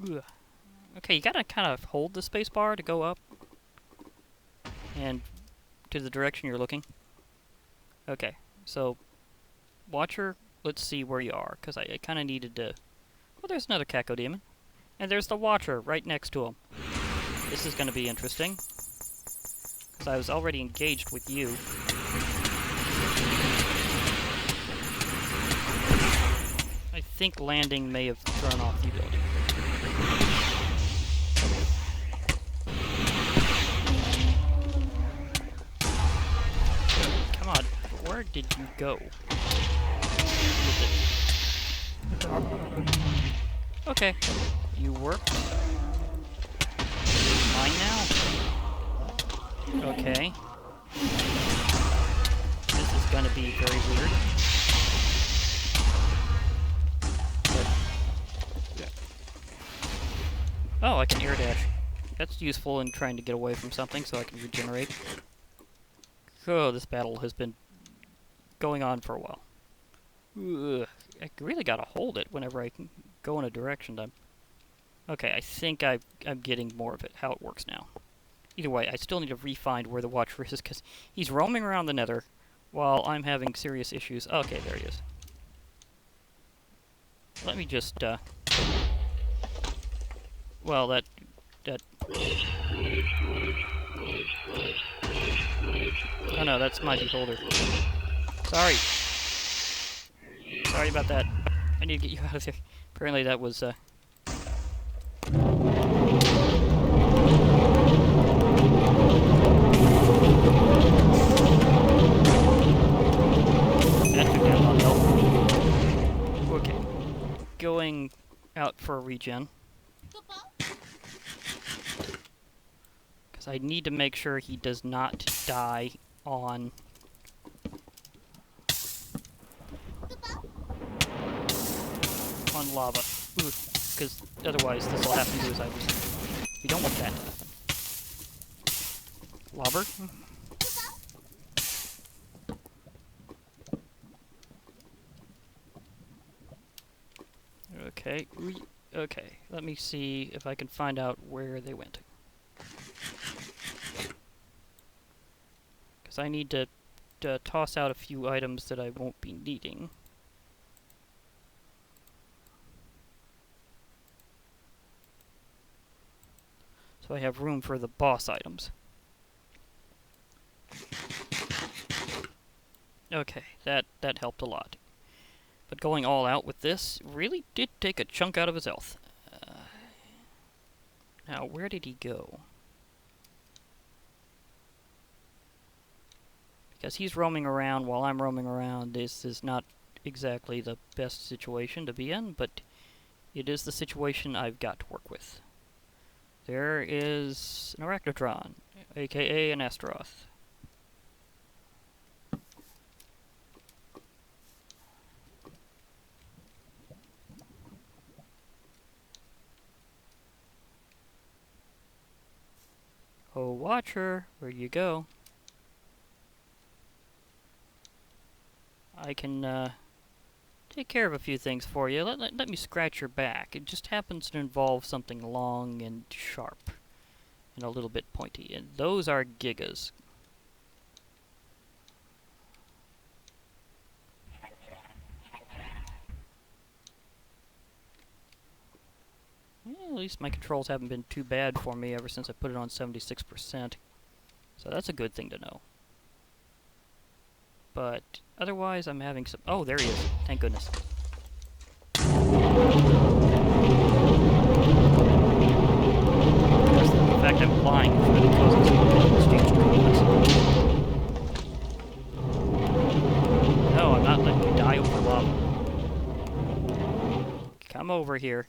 Ugh. Okay, you gotta kind of hold the spacebar to go up. And to the direction you're looking. Okay, so... Watcher, let's see where you are, because I kind of needed to... Well, there's another Cacodemon. And there's the Watcher right next to him. This is going to be interesting. Because I was already engaged with you. I think landing may have thrown off the ability. Come on, where did you go? Okay, you work. Mine now? Okay. This is gonna be very weird. But, yeah. Oh, I can air dash. That's useful in trying to get away from something so I can regenerate. Oh, this battle has been going on for a while. Ugh, I really gotta hold it whenever I can go in a direction. Okay, I think I'm getting more of it, how it works now. Either way, I still need to re-find where the Watcher is, because he's roaming around the nether while I'm having serious issues. Okay, there he is. Let me just, well, that... Oh no, that's my beholder. Sorry. Sorry about that. I need to get you out of there. Apparently that was, That took down a lot of health. Okay. Going out for a regen. Because I need to make sure he does not die on... on lava. Because otherwise this will happen to his items. We don't want that to happen. Lobber? Okay. Okay. Let me see if I can find out where they went. Because I need to toss out a few items that I won't be needing. So I have room for the boss items. Okay, that helped a lot. But going all out with this really did take a chunk out of his health. Now, where did he go? Because he's roaming around while I'm roaming around. This is not exactly the best situation to be in, but it is the situation I've got to work with. There is an Arachnotron, aka an Astaroth. Oh, Watcher, where'd you go? I can, take care of a few things for you. Let me scratch your back. It just happens to involve something long and sharp. And a little bit pointy. And those are gigas. At least my controls haven't been too bad for me ever since I put it on 76%. So that's a good thing to know. But otherwise, I'm having some... Oh, there he is. Thank goodness. That's the fact I'm flying is really causing some exchange problems. No, I'm not letting you die over lava. Come over here.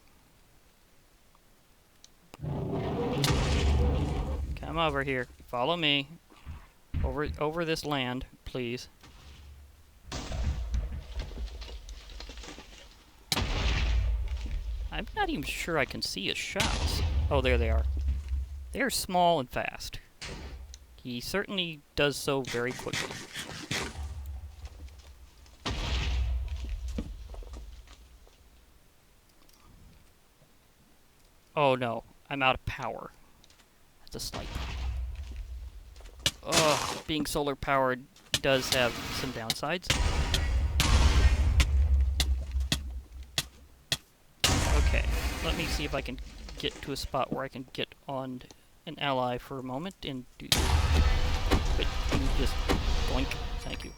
Come over here. Follow me. Over this land, please. I'm not even sure I can see his shots. Oh, there they are. They're small and fast. He certainly does so very quickly. Oh no, I'm out of power. That's a slight problem. Ugh, being solar powered does have some downsides. Okay, let me see if I can get to a spot where I can get on an ally for a moment and do... But you just blink. Thank you.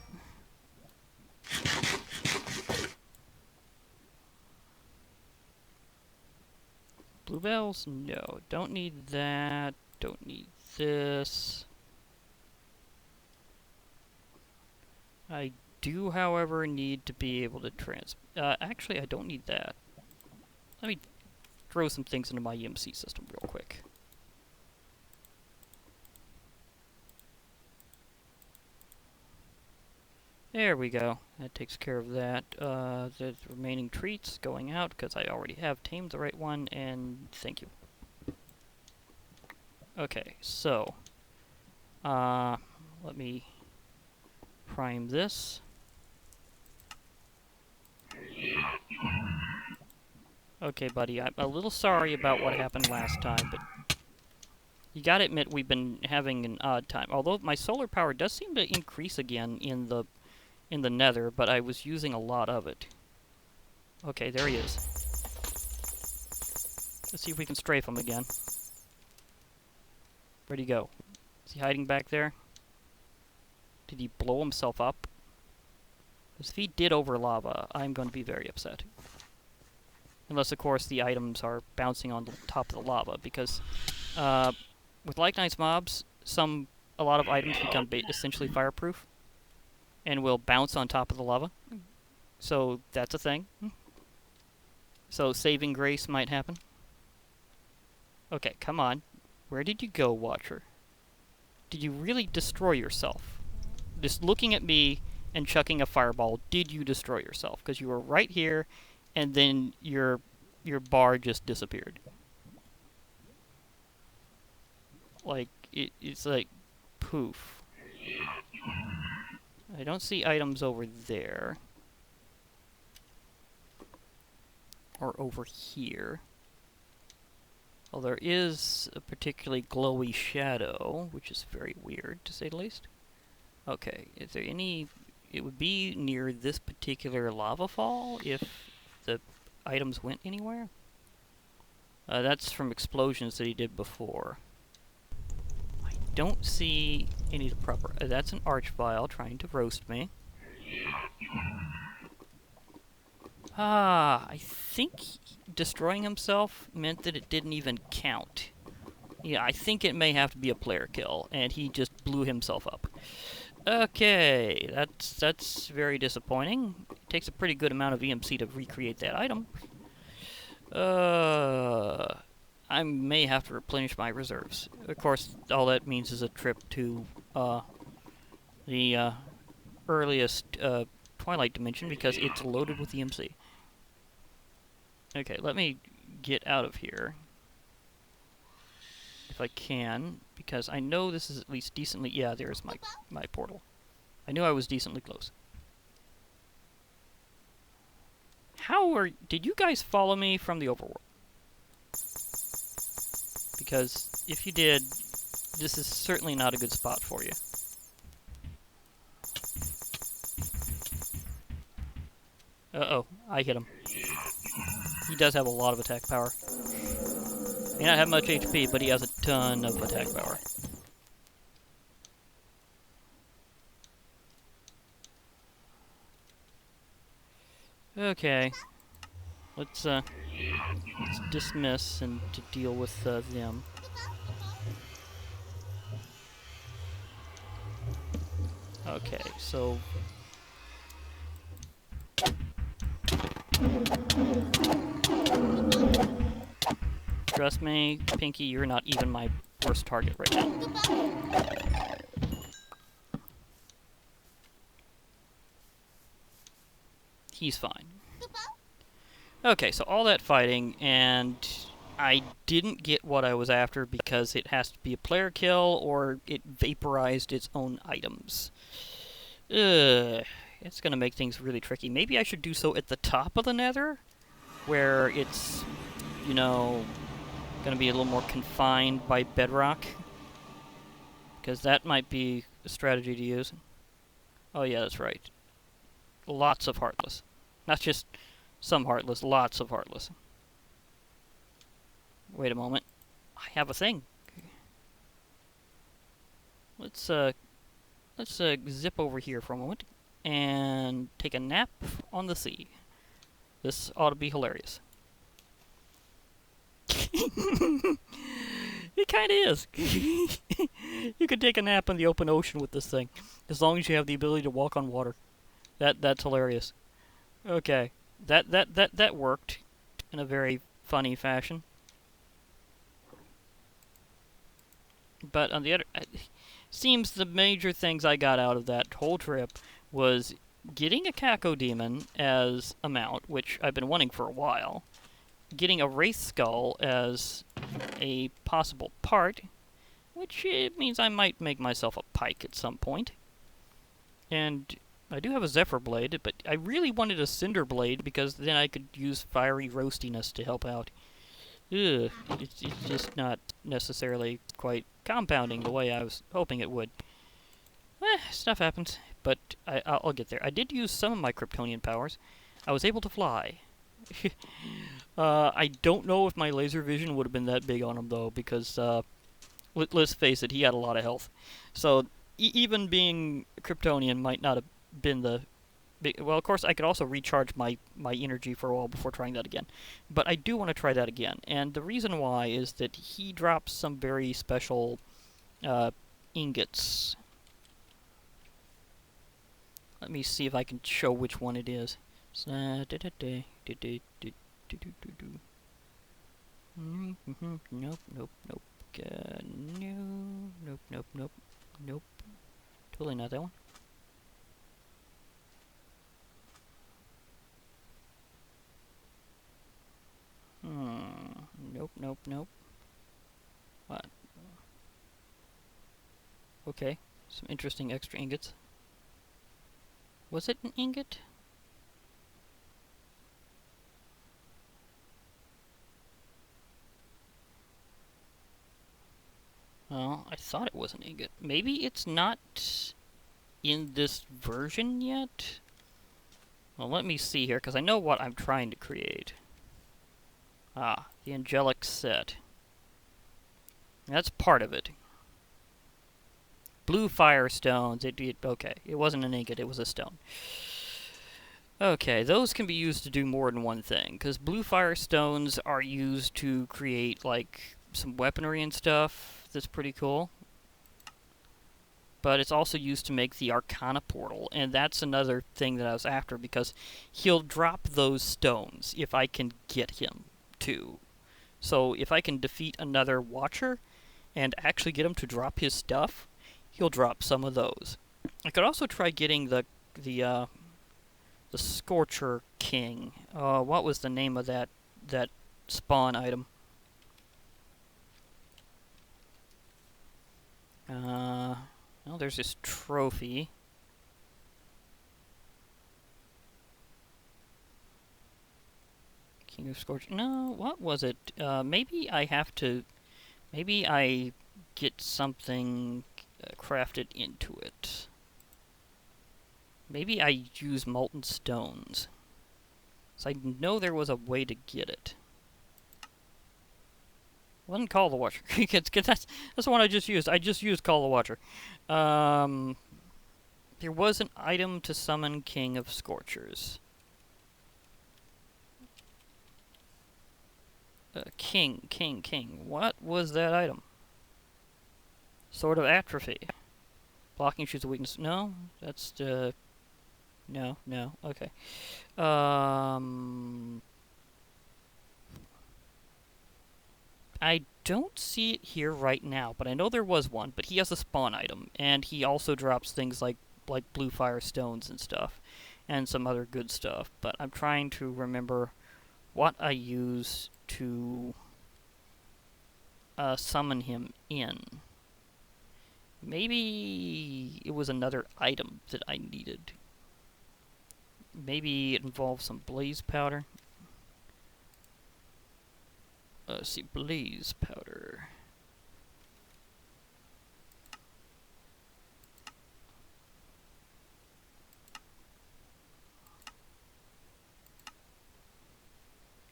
Bluebells? No. Don't need that. Don't need this. I do, however, need to be able to actually, I don't need that. Let me throw some things into my EMC system real quick. There we go. That takes care of that. The remaining treats going out because I already have tamed the right one, and thank you. Okay, so let me prime this. Okay, buddy, I'm a little sorry about what happened last time, but you gotta admit we've been having an odd time. Although my solar power does seem to increase again in the nether, but I was using a lot of it. Okay, there he is. Let's see if we can strafe him again. Where'd he go? Is he hiding back there? Did he blow himself up? Because if he did over lava, I'm going to be very upset. Unless, of course, the items are bouncing on the top of the lava, because with Like Nice mobs, a lot of items become essentially fireproof and will bounce on top of the lava. So that's a thing. So saving grace might happen. Okay, come on. Where did you go, Watcher? Did you really destroy yourself? Just looking at me and chucking a fireball, did you destroy yourself? Because you were right here, and then your bar just disappeared. Like, it's like, poof. I don't see items over there. Or over here. Well, there is a particularly glowy shadow, which is very weird, to say the least. Okay, is there any... It would be near this particular lava fall if the items went anywhere. That's from explosions that he did before. I don't see any of the proper... that's an archvile trying to roast me. Ah, I think destroying himself meant that it didn't even count. Yeah, I think it may have to be a player kill, and he just blew himself up. Okay, that's very disappointing. It takes a pretty good amount of EMC to recreate that item. I may have to replenish my reserves. Of course, all that means is a trip to the earliest Twilight dimension, because it's loaded with EMC. Okay, let me get out of here. If I can, because I know this is at least decently... Yeah, there's my portal. I knew I was decently close. Did you guys follow me from the overworld? Because if you did, this is certainly not a good spot for you. Uh-oh, I hit him. He does have a lot of attack power. May not have much HP, but he has a ton of attack power. Okay. Let's dismiss and to deal with them. Okay, so... Trust me, Pinky, you're not even my worst target right now. He's fine. Okay, so all that fighting, and I didn't get what I was after because it has to be a player kill or it vaporized its own items. It's gonna make things really tricky. Maybe I should do so at the top of the nether, where it's, you know, gonna be a little more confined by bedrock. Because that might be a strategy to use. Oh yeah, that's right. Lots of Heartless. Not just some Heartless, lots of Heartless. Wait a moment. I have a thing. Let's zip over here for a moment and take a nap on the sea. This ought to be hilarious. It kind of is. You could take a nap in the open ocean with this thing, as long as you have the ability to walk on water. That's hilarious. Okay, that worked in a very funny fashion. But on the other, seems the major things I got out of that whole trip was getting a Cacodemon as a mount, which I've been wanting for a while. Getting a Wraith Skull as a possible part, which means I might make myself a pike at some point. And I do have a Zephyr Blade, but I really wanted a Cinder Blade because then I could use fiery roastiness to help out. Ugh, it's just not necessarily quite compounding the way I was hoping it would. Stuff happens, but I'll get there. I did use some of my Kryptonian powers. I was able to fly. I don't know if my laser vision would have been that big on him, though, because, let's face it, he had a lot of health. So, even being Kryptonian might not have been the... Well, of course, I could also recharge my energy for a while before trying that again. But I do want to try that again. And the reason why is that he drops some very special ingots. Let me see if I can show which one it is. Nope, nope, nope. No, nope. Totally not that one. Nope. What? Okay, some interesting extra ingots. Was it an ingot? Well, I thought it was an ingot. Maybe it's not in this version yet? Well, let me see here, because I know what I'm trying to create. Ah, the angelic set. That's part of it. Blue fire stones. Okay, it wasn't an ingot, it was a stone. Okay, those can be used to do more than one thing, because blue fire stones are used to create, like, some weaponry and stuff that's pretty cool. But it's also used to make the Arcana portal, and that's another thing that I was after, because he'll drop those stones if I can get him to. So if I can defeat another Watcher and actually get him to drop his stuff, he'll drop some of those. I could also try getting the Scorcher King. What was the name of that spawn item? Well, there's this trophy. King of Scorch. No, what was it? Maybe I have to... Maybe I get something crafted into it. Maybe I use molten stones. So I know there was a way to get it. Wasn't Call the Watcher. That's the one I just used. I just used Call the Watcher. There was an item to summon King of Scorchers. King. What was that item? Sword of Atrophy. Blocking shoots a weakness. No, that's the... No. Okay. I don't see it here right now, but I know there was one. But he has a spawn item, and he also drops things like blue fire stones and stuff, and some other good stuff. But I'm trying to remember what I use to summon him in. Maybe it was another item that I needed. Maybe it involves some blaze powder. Let's see, blaze powder.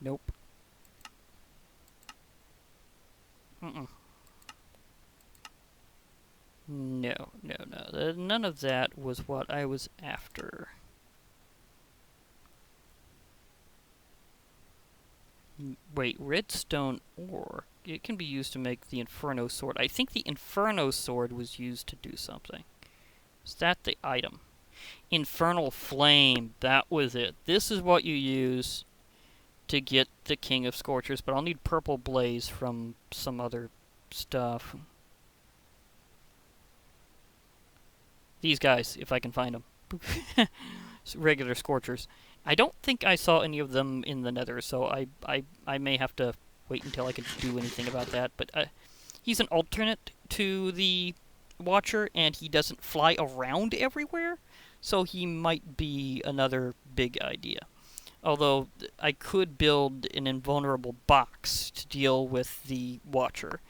Nope. No. None of that was what I was after. Wait, redstone ore. It can be used to make the Inferno sword. I think the Inferno sword was used to do something. Is that the item? Infernal flame. That was it. This is what you use to get the King of Scorchers, but I'll need purple blaze from some other stuff. These guys, if I can find them. Regular Scorchers. I don't think I saw any of them in the nether, so I may have to wait until I can do anything about that. But he's an alternate to the Watcher, and he doesn't fly around everywhere, so he might be another big idea. Although I could build an invulnerable box to deal with the Watcher.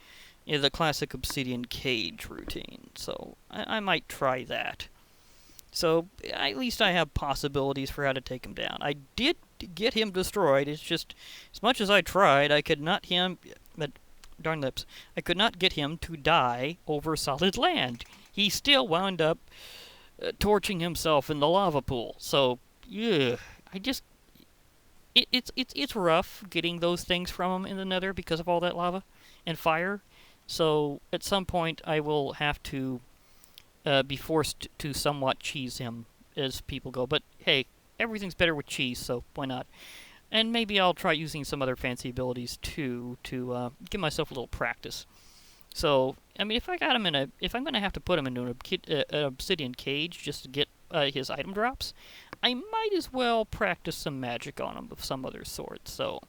The classic obsidian cage routine, so I might try that. So at least I have possibilities for how to take him down. I did get him destroyed. It's just, as much as I tried, I could not him... Darn lips. I could not get him to die over solid land. he still wound up torching himself in the lava pool. So, yeah, I just it's rough getting those things from him in the Nether because of all that lava and fire. So at some point, I will have to be forced to somewhat cheese him as people go. But hey, everything's better with cheese, so why not? And maybe I'll try using some other fancy abilities too to give myself a little practice. So, I mean, if I'm gonna have to put him into an obsidian cage just to get his item drops, I might as well practice some magic on him of some other sort. So,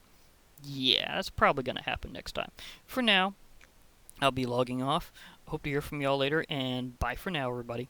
yeah, that's probably gonna happen next time. For now, I'll be logging off. Hope to hear from y'all later, and bye for now, everybody.